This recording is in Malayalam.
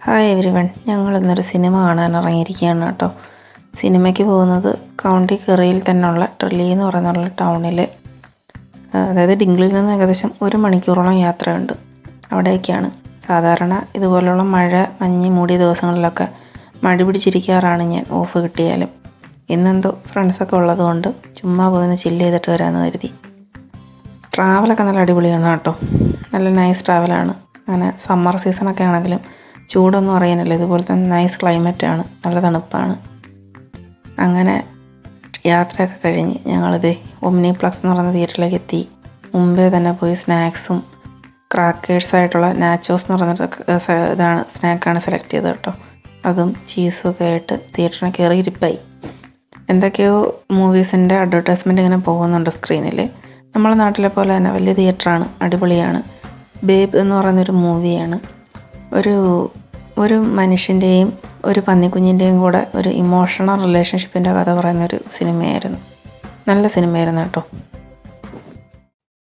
ഹായ് എവരിവൺ, ഞങ്ങളിന്നൊരു സിനിമ കാണാൻ ഇറങ്ങിയിരിക്കുകയാണ് കേട്ടോ. സിനിമയ്ക്ക് പോകുന്നത് കൗണ്ടി കെറിയിൽ തന്നെയുള്ള ട്രില്ലി എന്ന് പറയുന്ന ടൗണിൽ, അതായത് ഡിംഗ്ലിയിൽ നിന്ന് ഏകദേശം 1 മണിക്കൂറോളം യാത്രയുണ്ട്. അവിടേക്കാണ്. സാധാരണ ഇതുപോലുള്ള മഞ്ഞ് മൂടിയ ദിവസങ്ങളിലൊക്കെ മടി പിടിച്ചിരിക്കാറാണ് ഞാൻ, ഓഫ് കിട്ടിയാലും. ഇന്നെന്തോ ഫ്രണ്ട്സൊക്കെ ഉള്ളതുകൊണ്ട് ചുമ്മാ പോയി ചില്ല് ചെയ്തിട്ട് വരാമെന്ന് കരുതി. ട്രാവലൊക്കെ നല്ല അടിപൊളിയാണ് കേട്ടോ. നല്ല നൈസ് ട്രാവലാണ്. അങ്ങനെ സമ്മർ സീസണൊക്കെ ആണെങ്കിലും ചൂടൊന്നും അറിയാനില്ല. ഇതുപോലെ തന്നെ നൈസ് ക്ലൈമറ്റാണ്, നല്ല തണുപ്പാണ്. അങ്ങനെ യാത്രയൊക്കെ കഴിഞ്ഞ് ഞങ്ങളിത് ഒമ്നി പ്ലക്സ് എന്ന് പറയുന്ന തിയേറ്ററിലേക്ക് എത്തി. മുമ്പേ തന്നെ പോയി സ്നാക്സും ക്രാക്കേഴ്സായിട്ടുള്ള നാച്ചോസ് എന്ന് പറഞ്ഞിട്ട് സ്നാക്കാണ് സെലക്ട് ചെയ്തത് കേട്ടോ. അതും ചീസും ഒക്കെ ആയിട്ട് തിയേറ്ററിനെ കയറി ഇരിപ്പായി. എന്തൊക്കെയോ മൂവീസിൻ്റെ അഡ്വർടൈസ്മെൻറ്റ് ഇങ്ങനെ പോകുന്നുണ്ട് സ്ക്രീനിൽ. നമ്മളെ നാട്ടിലെ പോലെ തന്നെ വലിയ തിയേറ്ററാണ്, അടിപൊളിയാണ്. ബേബ് എന്ന് പറയുന്നൊരു മൂവിയാണ്. ഒരു മനുഷ്യൻ്റെയും ഒരു പന്നിക്കുഞ്ഞിൻ്റെയും കൂടെ ഒരു ഇമോഷണൽ റിലേഷൻഷിപ്പിൻ്റെ കഥ പറയുന്നൊരു സിനിമയായിരുന്നു. നല്ല സിനിമയായിരുന്നു കേട്ടോ.